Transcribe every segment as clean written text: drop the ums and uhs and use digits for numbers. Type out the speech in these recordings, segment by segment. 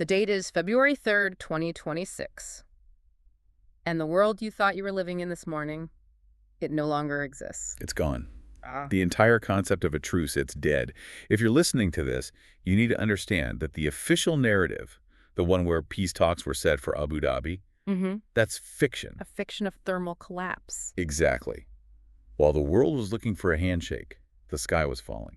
The date is February 3rd, 2026. And the world you thought you were living in this morning, it no longer exists. It's gone. Ah. The entire concept of a truce, it's dead. If you're listening to this, you need to understand that the official narrative, the one where peace talks were set for Abu Dhabi, that's fiction. A fiction of thermal collapse. Exactly. While the world was looking for a handshake, the sky was falling.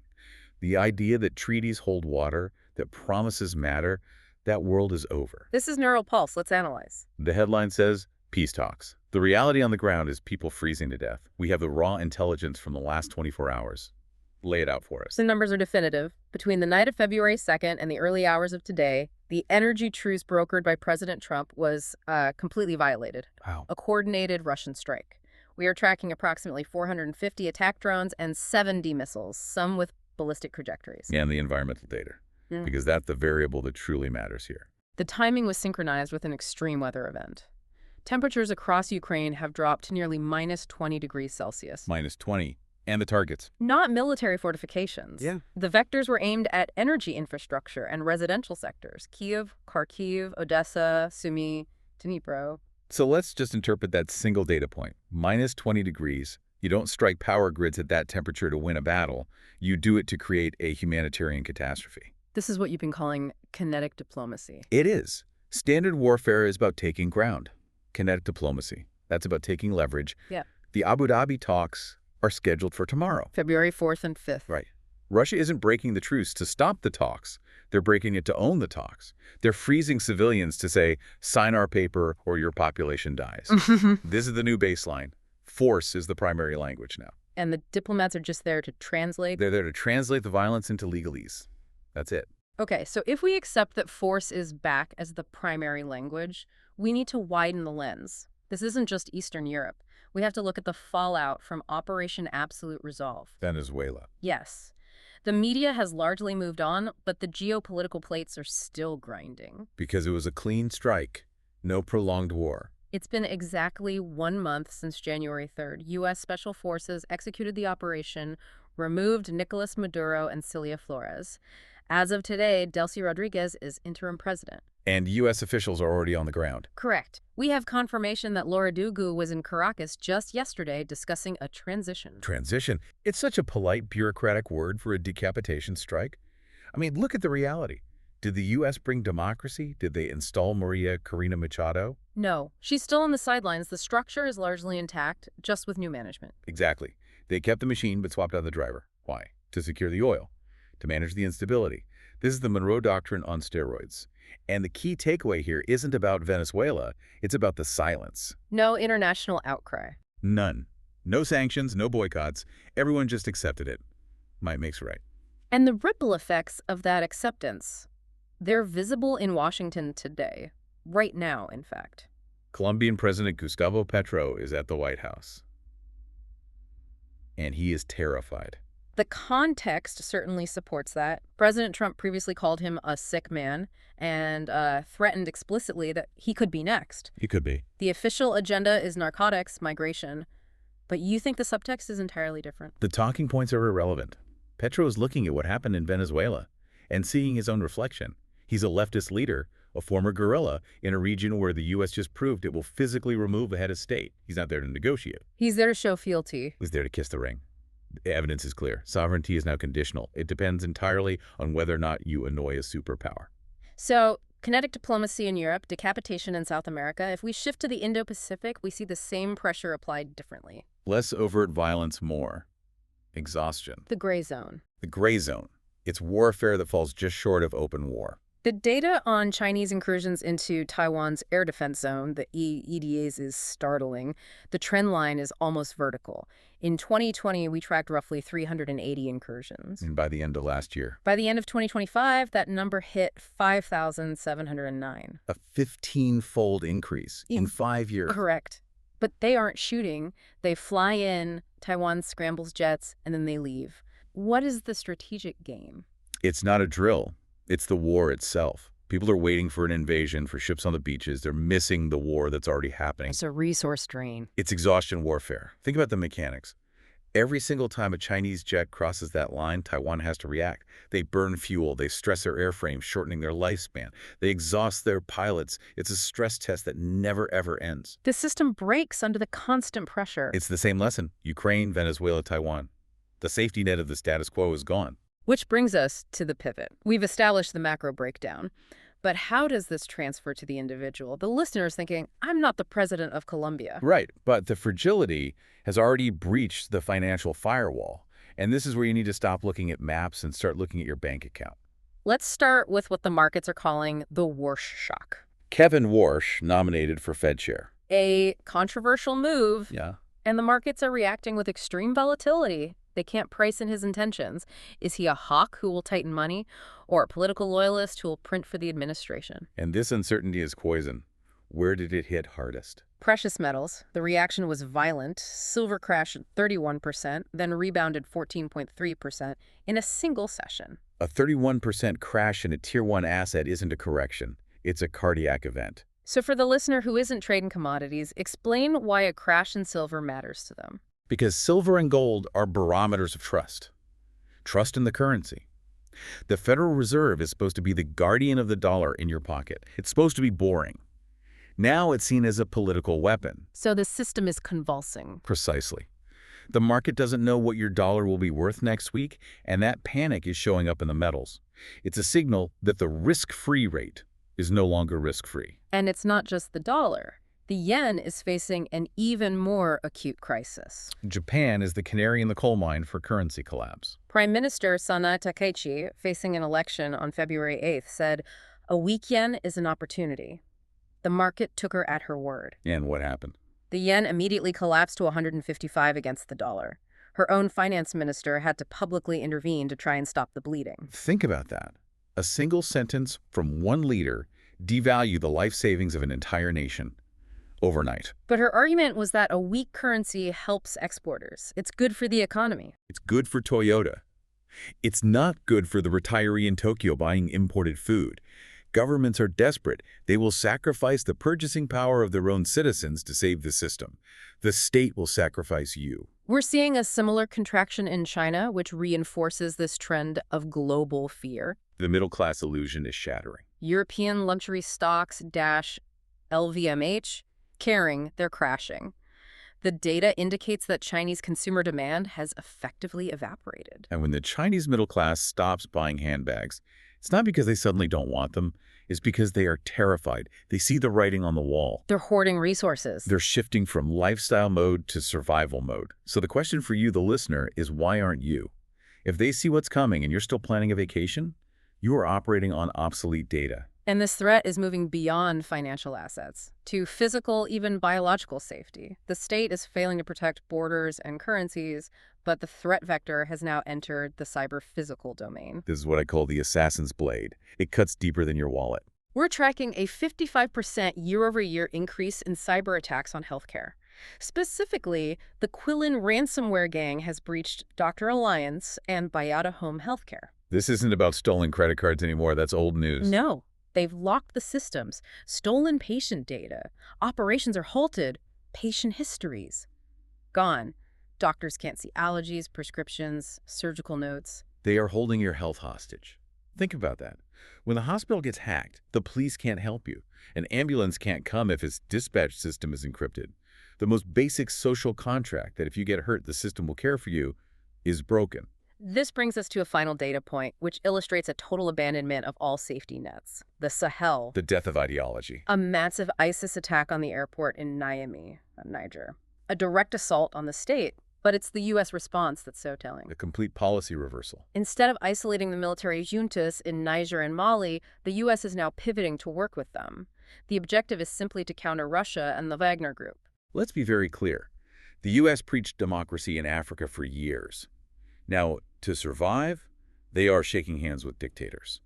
The idea that treaties hold water, that promises matter, that world is over. This is Neural Pulse. Let's analyze. The headline says, peace talks. The reality on the ground is people freezing to death. We have the raw intelligence from the last 24 hours. Lay it out for us. The numbers are definitive. Between the night of February 2nd and the early hours of today, the energy truce brokered by President Trump was completely violated. Wow. A coordinated Russian strike. We are tracking approximately 450 attack drones and 70 missiles, some with ballistic trajectories. And the environmental data, because that's the variable that truly matters here. The timing was synchronized with an extreme weather event. Temperatures across Ukraine have dropped to nearly minus 20 degrees Celsius. Minus 20. And the targets. Not military fortifications. Yeah. The vectors were aimed at energy infrastructure and residential sectors. Kyiv, Kharkiv, Odessa, Sumy, Dnipro. So let's just interpret that single data point. Minus 20 degrees. You don't strike power grids at that temperature to win a battle. You do it to create a humanitarian catastrophe. This is what you've been calling kinetic diplomacy. It is. Standard warfare is about taking ground. Kinetic diplomacy. That's about taking leverage. Yeah. The Abu Dhabi talks are scheduled for tomorrow. February 4th and 5th. Right. Russia isn't breaking the truce to stop the talks. They're breaking it to own the talks. They're freezing civilians to say, sign our paper or your population dies. This is the new baseline. Force is the primary language now. And the diplomats are just there to translate? They're there to translate the violence into legalese. That's it. Okay, so if we accept that force is back as the primary language, we need to widen the lens. This isn't just Eastern Europe. We have to look at the fallout from Operation Absolute Resolve. Venezuela. Yes. The media has largely moved on, but the geopolitical plates are still grinding. Because it was a clean strike. No prolonged war. It's been exactly 1 month since January 3rd. U.S. Special Forces executed the operation, removed Nicolas Maduro and Cilia Flores. As of today, Delcy Rodriguez is interim president. And U.S. officials are already on the ground. Correct. We have confirmation that Laura Dugu was in Caracas just yesterday discussing a transition. Transition? It's such a polite, bureaucratic word for a decapitation strike. I mean, look at the reality. Did the U.S. bring democracy? Did they install Maria Corina Machado? No. She's still on the sidelines. The structure is largely intact, just with new management. Exactly. They kept the machine but swapped out the driver. Why? To secure the oil. To manage the instability. This is the Monroe Doctrine on steroids. And the key takeaway here isn't about Venezuela, it's about the silence. No international outcry. None. No sanctions, no boycotts. Everyone just accepted it. Might makes right. And the ripple effects of that acceptance, they're visible in Washington today. Right now, in fact. Colombian President Gustavo Petro is at the White House. And he is terrified. The context certainly supports that. President Trump previously called him a sick man and threatened explicitly that he could be next. He could be. The official agenda is narcotics, migration. But you think the subtext is entirely different? The talking points are irrelevant. Petro is looking at what happened in Venezuela and seeing his own reflection. He's a leftist leader, a former guerrilla, in a region where the U.S. just proved it will physically remove a head of state. He's not there to negotiate. He's there to show fealty. He's there to kiss the ring. The evidence is clear. Sovereignty is now conditional. It depends entirely on whether or not you annoy a superpower. So, kinetic diplomacy in Europe, decapitation in South America. If we shift to the Indo-Pacific, we see the same pressure applied differently. Less overt violence, more exhaustion. The gray zone. The gray zone. It's warfare that falls just short of open war. The data on Chinese incursions into Taiwan's air defense zone, the EDAs, is startling. The trend line is almost vertical. In 2020, we tracked roughly 380 incursions. And by the end of last year. By the end of 2025, that number hit 5,709. A 15-fold increase in 5 years. Correct. But they aren't shooting. They fly in, Taiwan scrambles jets, and then they leave. What is the strategic game? It's not a drill. It's the war itself. People are waiting for an invasion, for ships on the beaches. They're missing the war that's already happening. It's a resource drain. It's exhaustion warfare. Think about the mechanics. Every single time a Chinese jet crosses that line, Taiwan has to react. They burn fuel, they stress their airframe, shortening their lifespan. They exhaust their pilots. It's a stress test that never, ever ends. The system breaks under the constant pressure. It's the same lesson. Ukraine, Venezuela, Taiwan. The safety net of the status quo is gone. Which brings us to the pivot. We've established the macro breakdown. But how does this transfer to the individual? The listener's thinking, I'm not the president of Colombia. Right, but the fragility has already breached the financial firewall. And this is where you need to stop looking at maps and start looking at your bank account. Let's start with what the markets are calling the Warsh shock. Kevin Warsh nominated for Fed chair. A controversial move, Yeah. and the markets are reacting with extreme volatility. They can't price in his intentions. Is he a hawk who will tighten money, or a political loyalist who will print for the administration? And this uncertainty is poison. Where did it hit hardest? Precious metals. The reaction was violent. Silver crashed 31%, then rebounded 14.3% in a single session. A 31% crash in a Tier 1 asset isn't a correction. It's a cardiac event. So for the listener who isn't trading commodities, explain why a crash in silver matters to them. Because silver and gold are barometers of trust. Trust in the currency. The Federal Reserve is supposed to be the guardian of the dollar in your pocket. It's supposed to be boring. Now it's seen as a political weapon. So the system is convulsing. Precisely. The market doesn't know what your dollar will be worth next week, and that panic is showing up in the metals. It's a signal that the risk-free rate is no longer risk-free. And it's not just the dollar. The yen is facing an even more acute crisis. Japan is the canary in the coal mine for currency collapse. Prime Minister Sanae Takaichi, facing an election on February 8th, said, "A weak yen is an opportunity." The market took her at her word. And what happened? The yen immediately collapsed to 155 against the dollar. Her own finance minister had to publicly intervene to try and stop the bleeding. Think about that. A single sentence from one leader devalued the life savings of an entire nation overnight. But her argument was that a weak currency helps exporters. It's good for the economy. It's good for Toyota. It's not good for the retiree in Tokyo buying imported food. Governments are desperate. They will sacrifice the purchasing power of their own citizens to save the system. The state will sacrifice you. We're seeing a similar contraction in China, which reinforces this trend of global fear. The middle-class illusion is shattering. European luxury stocks dash LVMH, Kering, they're crashing. The data indicates that Chinese consumer demand has effectively evaporated. And when the Chinese middle class stops buying handbags, it's not because they suddenly don't want them. It's because they are terrified. They see the writing on the wall. They're hoarding resources. They're shifting from lifestyle mode to survival mode. So the question for you, the listener, is why aren't you? If they see what's coming and you're still planning a vacation, you are operating on obsolete data. And this threat is moving beyond financial assets to physical, even biological safety. The state is failing to protect borders and currencies, but the threat vector has now entered the cyber-physical domain. This is what I call the assassin's blade. It cuts deeper than your wallet. We're tracking a 55% year-over-year increase in cyber attacks on healthcare. Specifically, the Quillen ransomware gang has breached Dr. Alliance and Bayada Home Healthcare. This isn't about stolen credit cards anymore. That's old news. No. They've locked the systems, stolen patient data, operations are halted, patient histories gone. Doctors can't see allergies, prescriptions, surgical notes. They are holding your health hostage. Think about that. When the hospital gets hacked, the police can't help you. An ambulance can't come if its dispatch system is encrypted. The most basic social contract that if you get hurt, the system will care for you is broken. This brings us to a final data point, which illustrates a total abandonment of all safety nets. The Sahel. The death of ideology. A massive ISIS attack on the airport in Niamey, Niger. A direct assault on the state, but it's the U.S. response that's so telling. A complete policy reversal. Instead of isolating the military juntas in Niger and Mali, the U.S. is now pivoting to work with them. The objective is simply to counter Russia and the Wagner Group. Let's be very clear. The U.S. preached democracy in Africa for years. Now, to survive, they are shaking hands with dictators.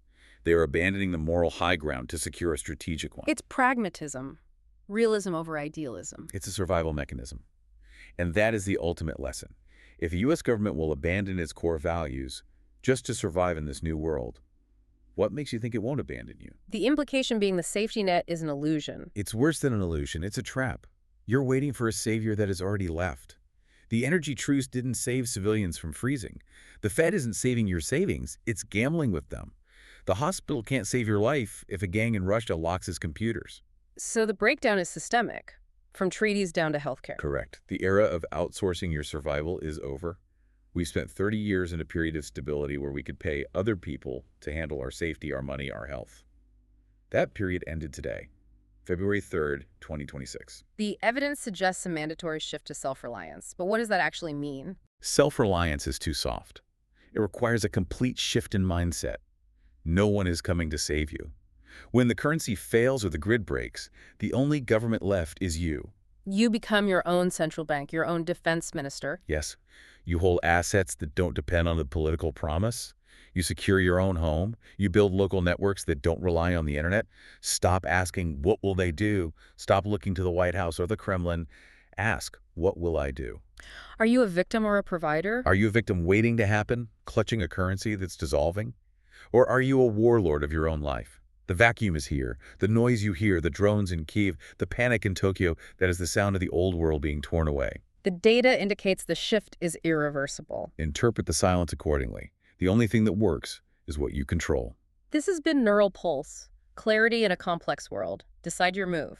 They are abandoning the moral high ground to secure a strategic one. It's pragmatism, realism over idealism. It's a survival mechanism. And that is the ultimate lesson. If the U.S. government will abandon its core values just to survive in this new world, what makes you think it won't abandon you? The implication being the safety net is an illusion. It's worse than an illusion. It's a trap. You're waiting for a savior that has already left. The energy truce didn't save civilians from freezing. The Fed isn't saving your savings, it's gambling with them. The hospital can't save your life if a gang in Russia locks its computers. So the breakdown is systemic, from treaties down to healthcare. Correct. The era of outsourcing your survival is over. We've spent 30 years in a period of stability where we could pay other people to handle our safety, our money, our health. That period ended today, February 3rd, 2026. The evidence suggests a mandatory shift to self-reliance, but what does that actually mean? Self-reliance is too soft. It requires a complete shift in mindset. No one is coming to save you. When the currency fails or the grid breaks, the only government left is you. You become your own central bank, your own defense minister. Yes, you hold assets that don't depend on the political promise. You secure your own home. You build local networks that don't rely on the internet. Stop asking, what will they do? Stop looking to the White House or the Kremlin. Ask, what will I do? Are you a victim or a provider? Are you a victim waiting to happen, clutching a currency that's dissolving? Or are you a warlord of your own life? The vacuum is here. The noise you hear, the drones in Kyiv, the panic in Tokyo, that is the sound of the old world being torn away. The data indicates the shift is irreversible. Interpret the silence accordingly. The only thing that works is what you control. This has been Neural Pulse. Clarity in a complex world. Decide your move.